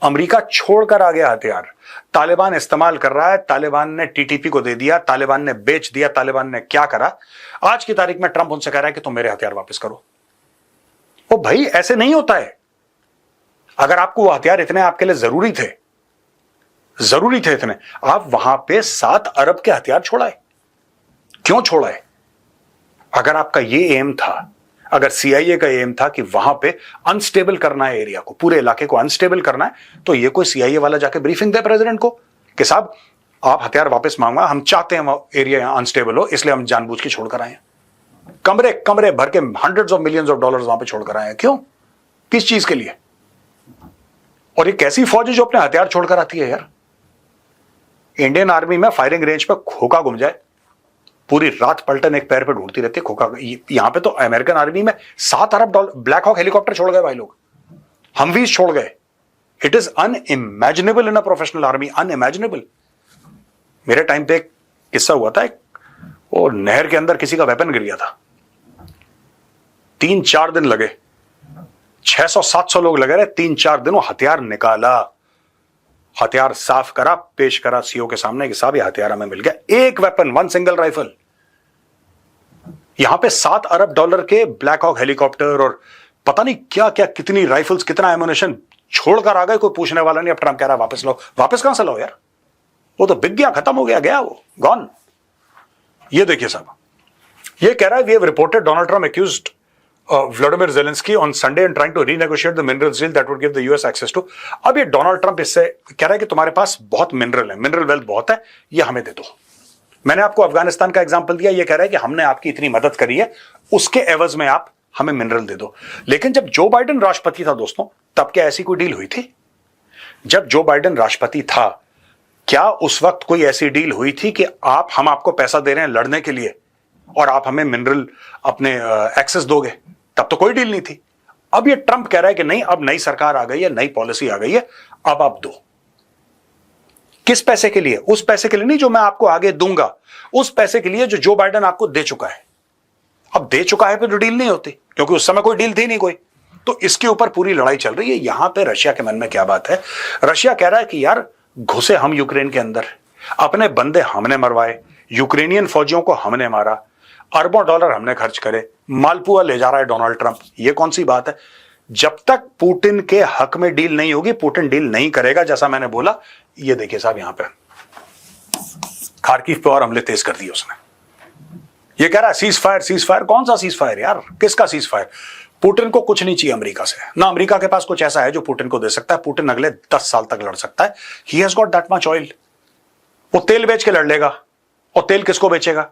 America छोड़कर आ गया हथियार, तालिबान इस्तेमाल कर रहा है, तालिबान ने टीटीपी को दे दिया, तालिबान ने बेच दिया, तालिबान ने क्या करा, आज की तारीख में ट्रंप उनसे कह रहा है कि तुम मेरे हथियार वापस करो। ओ भाई, ऐसे नहीं होता है। अगर आपको वो हथियार इतने आपके लिए जरूरी थे इतने, आप वहां पे 7 अरब के हथियार छोड़ाए, क्यों छोड़ाए? अगर आपका ये एम था, अगर सीआईए का एम था कि वहां पे अनस्टेबल करना है एरिया को, पूरे इलाके को अनस्टेबल करना है, तो ये कोई सीआईए वाला जाके ब्रीफिंग दे प्रेसिडेंट को कि साहब आप हथियार वापस मांगवा, हम चाहते हैं एरिया अनस्टेबल हो, इसलिए हम जानबूझ के छोड़कर आए, कमरे कमरे भर के hundreds of millions of dollars वहां पे छोड़कर आए हैं। क्यों? किस चीज के लिए? और ये कैसी फौज है जो अपने हथियार छोड़कर आती है यार? इंडियन आर्मी में फायरिंग रेंज पे खोखा घूम जाए, पूरी रात पलटन एक पैर पे ढूंढती रहती है खोखा। यहां पे तो अमेरिकन आर्मी में 7 अरब डॉलर ब्लैक हॉक हेलीकॉप्टर छोड़ गए भाई लोग, हमवीज छोड़ गए। It is unimaginable in a professional army, unimaginable. मेरे टाइम पे एक किस्सा हुआ था, वो नहर के अंदर किसी का वेपन गिर गया था, 3-4 दिन लगे, 600-700 लोग लगे रहे, 3-4 दिन वो हथियार निकाला, हथियार साफ करा, पेश करा सीओ के सामने कि साहब ये हथियार हमें मिल गया, एक वेपन, 1 सिंगल राइफल। यहां पे 7 अरब डॉलर के ब्लैक हॉक हेलीकॉप्टर और पता नहीं क्या क्या, कितनी राइफल्स, कितना एमुनेशन छोड़कर आ गए, कोई पूछने वाला नहीं। अब ट्रंप कह रहा वापस लो। वापस कहां से लो यार? वो तो बिक गया, खत्म हो गया, गया वो, गॉन। ये देखिए साहब, ये कह रहा है we have reported Donald Trump accused Vladimir Zelensky on Sunday and trying to renegotiate the minerals deal that would give the US access to। अब ये डोनाल्ड ट्रंप इससे कह रहा है कि तुम्हारे पास बहुत मिनरल है, मिनरल वेल्थ बहुत है, ये हमें दे दो। मैंने आपको अफगानिस्तान का एग्जांपल दिया, ये कह रहा है कि हमने आपकी इतनी मदद करी है, उसके एवज में आप हमें मिनरल दे दो। लेकिन जब जो बाइडेन राष्ट्रपति था दोस्तों, तब क्या ऐसी कोई डील हुई थी? जब जो बाइडेन राष्ट्रपति था, क्या उस वक्त कोई ऐसी डील हुई थी कि हम आपको पैसा दे रहे हैं लड़ने के लिए और आप हमें मिनरल अपने एक्सेस दोगे? तब तो कोई डील नहीं थी। अब ये ट्रंप कह रहा है कि नहीं, अब नई सरकार आ गई है, नई पॉलिसी आ गई है, अब आप दो। किस पैसे के लिए? उस पैसे के लिए नहीं जो मैं आपको आगे दूंगा, उस पैसे के लिए जो जो बाइडेन आपको दे चुका है। अब दे चुका है फिर डील नहीं होती, क्योंकि उस समय कोई डील थी नहीं कोई। तो इसके ऊपर पूरी लड़ाई चल रही है। यहां पे रशिया के मन में क्या बात है? रशिया कह रहा है कि यार घुसे हम यूक्रेन के अंदर, अपने बंदे हमने मरवाए, यूक्रेनियन फौजियों को हमने मारा, अरबों डॉलर हमने खर्च करे, मालपुआ ले जा रहा है डोनाल्ड ट्रंप। ये कौन सी बात है? जब तक पुतिन के हक में डील नहीं होगी, पुतिन डील नहीं करेगा, जैसा मैंने बोला। ये देखिए साहब, यहां पे खार्किव पे और हमले तेज कर दिए उसने। ये कह रहा है सीज फायर, सीज फायर। कौन सा सीज फायर यार? किसका सीज फायर? पुतिन को कुछ नहीं चाहिए अमेरिका से, ना अमेरिका के पास कुछ ऐसा है जो पुतिन को दे सकता है। पुतिन अगले 10 साल तक लड़ सकता है। He has got that much oil. वो तेल बेच के लड़ लेगा, और तेल किसको बेचेगा?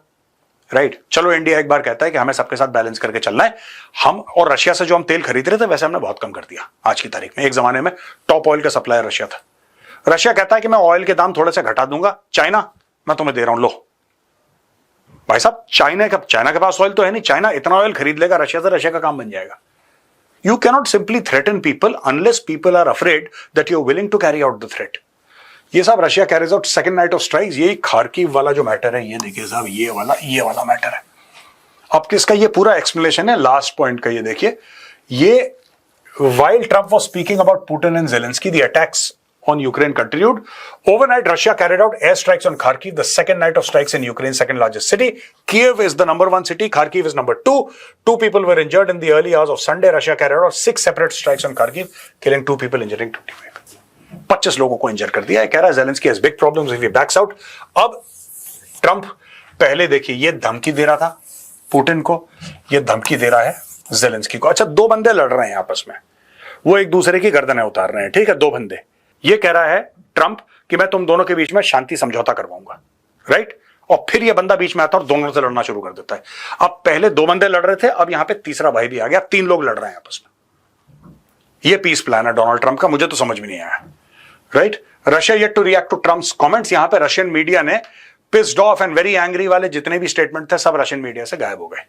राइट। चलो इंडिया एक बार कहता है कि हमें सबके साथ बैलेंस करके चलना है। हम और रशिया से जो हम तेल खरीद रहे थे, वैसे हमने बहुत कम कर दिया आज की तारीख में। एक जमाने में टॉप ऑयल का सप्लायर रशिया था। रशिया कहता है कि मैं ऑयल के दाम थोड़े से घटा दूंगा, चाइना मैं तुम्हें दे रहा हूं, लो भाई साहब। चाइना के पास ऑयल तो है नहीं, चाइना इतना ऑयल खरीद लेगा रशिया से, रशिया का काम बन जाएगा। You cannot simply threaten people unless people are afraid that you are willing to carry out the threat. ये साहब Russia carries out second night of strikes. ये खार्किव वाला जो मैटर है, ये देखिए साहब, ये वाला मैटर है। अब किसका ये पूरा एक्सप्लेनेशन है लास्ट पॉइंट का, ये देखिए। ये while Trump was speaking about Putin and Zelensky, the attacks on Ukraine continued. Overnight, Russia carried out airstrikes on Kharkiv, the second night of strikes in Ukraine's second largest city. Kiev is the number 1 city. Kharkiv is number 2. 2 people were injured in the early hours of Sunday. Russia carried out 6 separate strikes on Kharkiv, killing 2 people, injuring 25. 25 लोगों को इंजर कर दिया है। कह रहा है Zelensky has big problems if he backs out. अब Trump पहले देखिए ये धमकी दे रहा था पुतिन को, ये धमकी दे रहा है Zelensky को। अच्छा, 2 बंदे लड़ रहे हैं आपस में, वो एक दूसरे की गर्दनें उतार रहे हैं, ठीक है, 2 बंदे। ये कह रहा है ट्रंप कि मैं तुम दोनों के बीच में शांति समझौता करवाऊंगा, राइट। और फिर ये बंदा बीच में आता है और दोनों से लड़ना शुरू कर देता है। अब पहले 2 बंदे लड़ रहे थे, अब यहां पे तीसरा भाई भी आ गया, 3 लोग लड़ रहे हैं आपस में। ये पीस प्लान है डोनाल्ड ट्रंप का, मुझे तो समझ में नहीं आया, right. Russia yet to react to Trump's comments. यहां पे रशियन मीडिया ने pissed off and very angry वाले जितने भी स्टेटमेंट थे, सब रशियन मीडिया से गायब हो गए,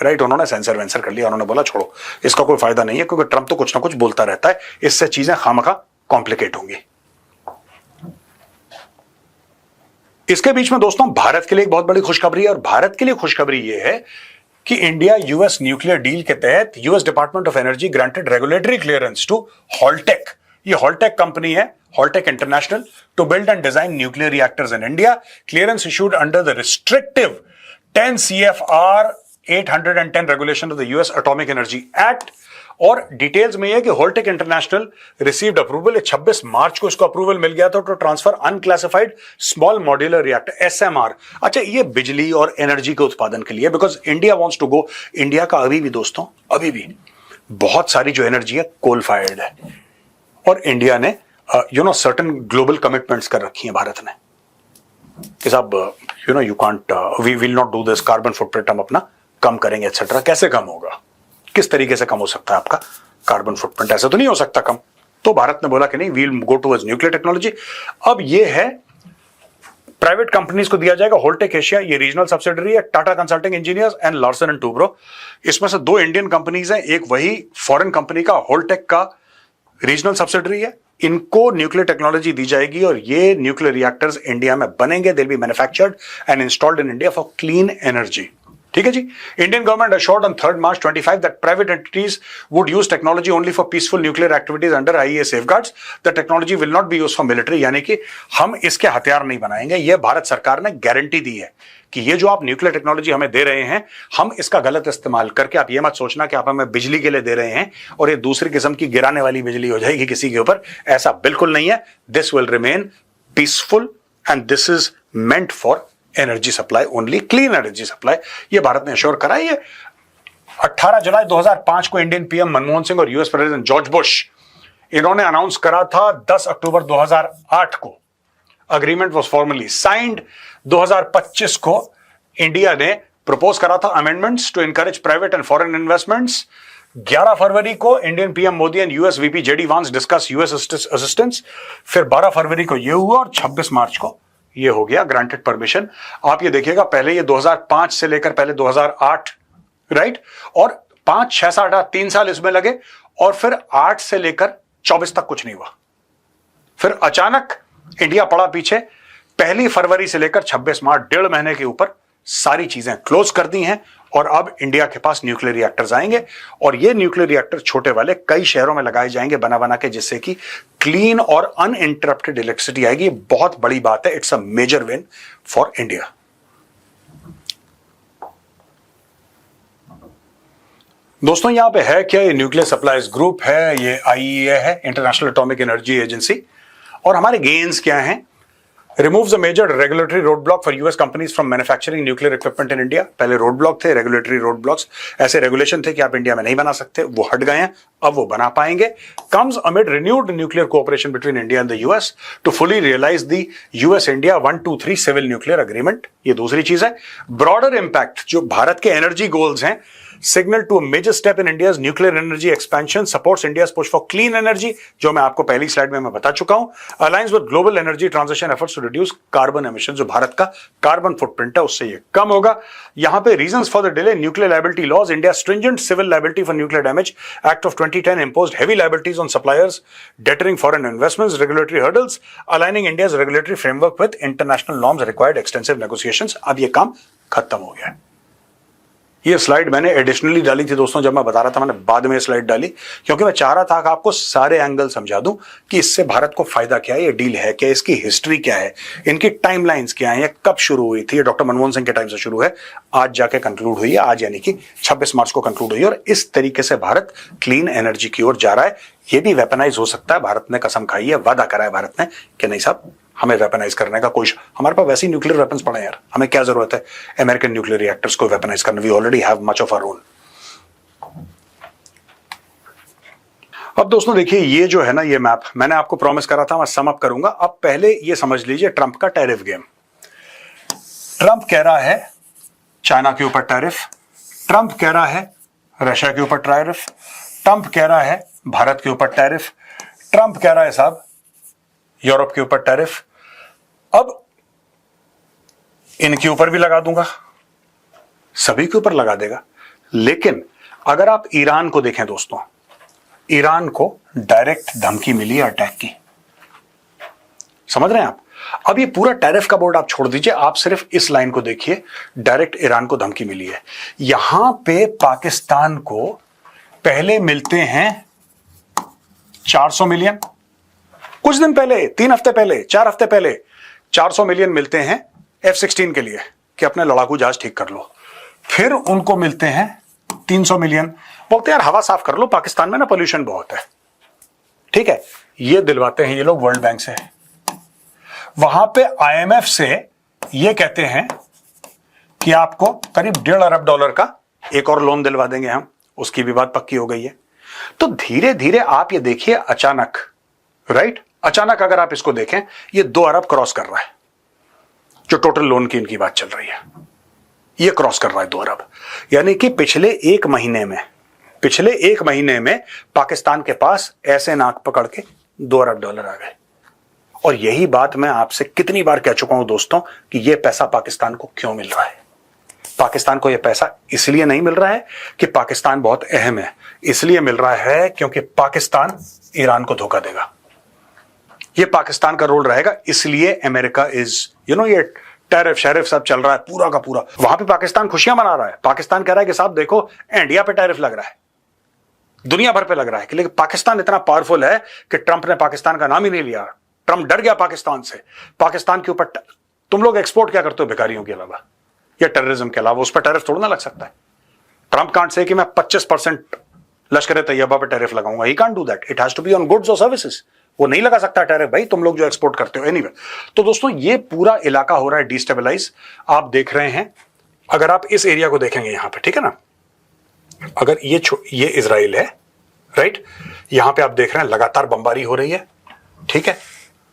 राइट। उन्होंने सेंसर वेंसर कर लिया, उन्होंने बोला छोड़ो, इसका कोई फायदा नहीं है, क्योंकि ट्रंप तो कुछ ना कुछ बोलता रहता है, इससे चीजें खामखा कॉम्प्लिकेट होंगी। इसके बीच में दोस्तों भारत के लिए एक बहुत बड़ी खुशखबरी है, और भारत के लिए खुशखबरी यह है कि इंडिया यूएस न्यूक्लियर डील के तहत US department of energy granted regulatory clearance to Holtec. ये हॉलटेक कंपनी है, Holtec international, to build and design nuclear reactors in India, clearance issued under the restrictive 10 CFR 810 regulation of the US atomic energy act. और details में यह कि Holtec international received approval, 26 March को इसको approval मिल गया था to transfer unclassified small modular reactor SMR। अच्छा, ये बिजली और एनर्जी के उत्पादन के लिए, because India wants to go, India का अभी भी दोस्तों, अभी भी बहुत सारी जो एनर्जी है कोल फायर्ड है, और इंडिया ने सर्टेन ग्लोबल कमिटमेंट्स कर रखी है भारत ने कि साहब you can't, we will not do this, carbon footprint हम अपना कम करेंगे एक्सेट्रा। कैसे कम होगा, किस तरीके से कम हो सकता है आपका कार्बन फुटप्रिंट? ऐसे तो नहीं हो सकता कम। तो भारत ने बोला कि नहीं, we'll go towards nuclear technology. अब ये है प्राइवेट कंपनीज को दिया जाएगा, होल्टेक एशिया, ये रीजनल सब्सिडरी है, Tata Consulting Engineers and Larsen and Toubro. इसमें से 2 इंडियन कंपनीज हैं, एक वही फॉरेन कंपनी का होल्टेक का रीजनल सब्सिडरी है। इनको न्यूक्लियर टेक्नोलॉजी दी जाएगी और ये न्यूक्लियर रिएक्टर्स इंडिया में बनेंगे, they will be manufactured and installed in India for clean energy. ठीक है जी। Indian government assured on 3rd March 25 that private entities would use technology only for peaceful nuclear activities under IAEA safeguards. The technology will not be used for military, यानी कि हम इसके हथियार नहीं बनाएंगे। यह भारत सरकार ने गारंटी दी है कि ये जो आप न्यूक्लियर टेक्नोलॉजी हमें दे रहे हैं, हम इसका गलत इस्तेमाल करके, आप ये मत सोचना कि आप हमें बिजली के लिए दे रहे हैं और ये दूसरी किस्म की गिराने वाली बिजली हो जाएगी किसी के ऊपर, ऐसा बिल्कुल नहीं है। This will remain peaceful and this is meant for energy supply only, clean energy supply. ये भारत ने अश्योर करा है। 18 जुलाई 2005 को इंडियन पीएम मनमोहन सिंह और यूएस प्रेसिडेंट जॉर्ज बुश, इन्होंने अनाउंस करा था। 10 अक्टूबर 2008 को अग्रीमेंट वाज फॉर्मली साइंड। 2025 को इंडिया ने प्रपोज करा था amendments to encourage private and foreign investments. 11 फरवरी को Indian PM Modi and US VP JD Vance discuss US assistance. फिर 12 फरवरी को यह हुआ और 26 मार्च को ये हो गया ग्रांटेड परमिशन। आप ये देखिएगा, पहले ये 2005 से लेकर पहले 2008, राइट, और 5, 6, 7, 8 3 साल इसमें लगे, और फिर 8 से लेकर 24 तक कुछ नहीं हुआ। फिर अचानक इंडिया पड़ा पीछे। 1 फरवरी से लेकर 26 मार्च, 1.5 महीने के ऊपर सारी चीजें क्लोज कर दी हैं, और अब इंडिया के पास न्यूक्लियर रिएक्टर्स आएंगे, और ये न्यूक्लियर रिएक्टर छोटे वाले कई शहरों में लगाए जाएंगे बना बना के, जिससे कि क्लीन और अनइंटरप्टेड इलेक्ट्रिसिटी आएगी। बहुत बड़ी बात है, it's a major win for India. दोस्तों यहां पे है क्या, ये न्यूक्लियर सप्लाईज ग्रुप है, ये IAEA है, इंटरनेशनल एटॉमिक एनर्जी एजेंसी, और हमारे गेन्स क्या हैं? Removes a major regulatory roadblock for US companies from manufacturing nuclear equipment in India. पहले roadblock थे, regulatory roadblocks, ऐसे regulation थे कि आप इंडिया में नहीं बना सकते, वो हट गए हैं, अब वो बना पाएंगे। Comes amid renewed nuclear cooperation between India and the US to fully realize the US-India 123 civil nuclear agreement. ये दूसरी चीज है। Broader impact, जो भारत के energy goals हैं, signal to a major step in India's nuclear energy expansion, supports India's push for clean energy, जो मैं आपको पहली स्लाइड में मैं बता चुका हूं, aligns with global energy transition efforts to reduce carbon emissions, जो भारत का कार्बन फुटप्रिंट है उससे ये कम होगा। यहां पे reasons for the delay, nuclear liability laws, India's stringent civil liability for nuclear damage Act of 2010 imposed heavy liabilities on suppliers, deterring foreign investments, regulatory hurdles, aligning India's regulatory framework with international norms, required extensive negotiations। अब ये काम खत्म हो गया है। ये slide मैंने additionally डाली थी दोस्तों, जब मैं बता रहा था मैंने बाद में स्लाइड डाली, क्योंकि मैं चाह रहा था कि आपको सारे एंगल समझा दूं कि इससे भारत को फायदा क्या है, ये डील है क्या, इसकी हिस्ट्री क्या है, इनकी टाइमलाइंस क्या है, कब शुरू हुई थी। ये डॉक्टर मनमोहन सिंह के टाइम से शुरू है, आज जाके कंक्लूड हुई है, आज यानी कि 26 मार्च को कंक्लूड हुई है, और इस तरीके से भारत क्लीन एनर्जी की ओर जा रहा है। ये भी वेपनाइज हो सकता है, भारत ने कसम खाई है, वादा करा है भारत ने कि नहीं साहब हमें वेपनाइज करने का कोई, हमारे पास वैसे ही न्यूक्लियर वेपन्स पड़े हैं यार, हमें क्या जरूरत है अमेरिकन न्यूक्लियर रिएक्टर्स को वेपनाइज करने, we already have much of our own. अब दोस्तों देखिए, ये जो है ना, ये मैप मैंने आपको प्रॉमिस करा था, मैं सम अप करूंगा। अब पहले ये समझ लीजिए ट्रंप का टैरिफ गेम। ट्रंप कह रहा है चाइना के ऊपर टैरिफ, ट्रंप कह रहा है रशिया के ऊपर टैरिफ, ट्रंप कह रहा है भारत के ऊपर टैरिफ, ट्रंप कह रहा है साहब यूरोप के ऊपर टैरिफ। अब इनके ऊपर भी लगा दूंगा, सभी के ऊपर लगा देगा। लेकिन अगर आप ईरान को देखें दोस्तों, ईरान को डायरेक्ट धमकी मिली है अटैक की, समझ रहे हैं आप। अब ये पूरा टैरिफ का बोर्ड आप छोड़ दीजिए, आप सिर्फ इस लाइन को देखिए, डायरेक्ट ईरान को धमकी मिली है। यहां पे पाकिस्तान को पहले मिलते हैं 400 मिलियन, कुछ दिन पहले, 3 हफ्ते पहले, 4 हफ्ते पहले 400 मिलियन मिलते हैं F-16 के लिए कि अपने लड़ाकू जहाज ठीक कर लो। फिर उनको मिलते हैं 300 मिलियन, बोलते हैं यार हवा साफ कर लो, पाकिस्तान में ना पोल्यूशन बहुत है। ठीक है, ये दिलवाते हैं ये लोग वर्ल्ड बैंक से। वहां पे IMF से ये कहते हैं कि आपको करीब $1.5 अरब का एक और लोन दिलवा देंगे हम, उसकी भी बात पक्की हो गई है। तो धीरे धीरे आप ये देखिए, अचानक, राइट, अचानक अगर आप इसको देखें, ये 2 अरब क्रॉस कर रहा है। जो टोटल लोन की इनकी बात चल रही है, ये क्रॉस कर रहा है 2 अरब। यानी कि पिछले एक महीने में पाकिस्तान के पास ऐसे नाक पकड़ के $2 अरब आ गए। और यही बात मैं आपसे कितनी बार कह चुका हूं दोस्तों कि यह पैसा पाकिस्तान को क्यों मिल रहा है। पाकिस्तान को यह पैसा इसलिए नहीं मिल रहा है कि पाकिस्तान बहुत अहम है, इसलिए मिल रहा है क्योंकि पाकिस्तान ईरान को धोखा देगा। यह पाकिस्तान का रोल रहेगा, इसलिए अमेरिका ये टैरिफ शैरिफ सब चल रहा है पूरा का पूरा। वहां पे पाकिस्तान खुशियां मना रहा है, पाकिस्तान कह रहा है कि साहब देखो इंडिया पे टैरिफ लग रहा है, दुनिया भर पे लग रहा है, लेकिन पाकिस्तान इतना पावरफुल है कि ट्रंप ने पाकिस्तान का नाम ही नहीं लिया। ट्रंप डर गया पाकिस्तान से। पाकिस्तान के ऊपर तुम लोग एक्सपोर्ट क्या करते हो भिखारियों के अलावा या टेररिज्म के अलावा, उस पर टैरिफ थोड़ा ना लग सकता है। ट्रंप कांट से कि मैं 25% लश्कर तैयबा पे टैरिफ लगाऊंगा, he can't do that, it has to be on goods और सर्विसेज। वो नहीं लगा सकता टैरिफ भाई, तुम लोग जो एक्सपोर्ट करते हो। एनीवे, तो दोस्तों ये पूरा इलाका हो रहा है डिस्टेबलाइज। आप देख रहे हैं, अगर आप इस एरिया को देखेंगे यहां पे, ठीक है ना, अगर ये इजराइल है, राइट, यहां पे आप देख रहे हैं लगातार बमबारी हो रही है। ठीक है,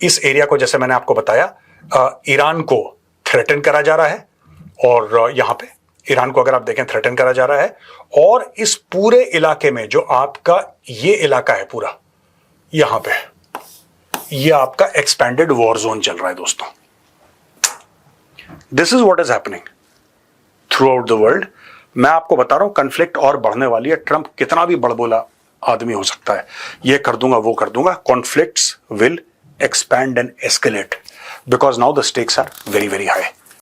इस एरिया को जैसे मैंने आपको बताया ईरान को थ्रेटन करा जा रहा है, और यहां पे ईरान को अगर आप देखें थ्रेटन करा जा रहा है। और इस पूरे इलाके में जो आपका ये इलाका है पूरा, यहां पे ये आपका एक्सपेंडेड वॉर जोन चल रहा है दोस्तों। This is what is happening through out the world. मैं आपको बता रहा हूं कन्फ्लिक्ट और बढ़ने वाली है। ट्रंप कितना भी बड़बोला आदमी हो सकता है, ये कर दूंगा वो कर दूंगा, conflicts will expand and escalate because now the stakes are very, very high.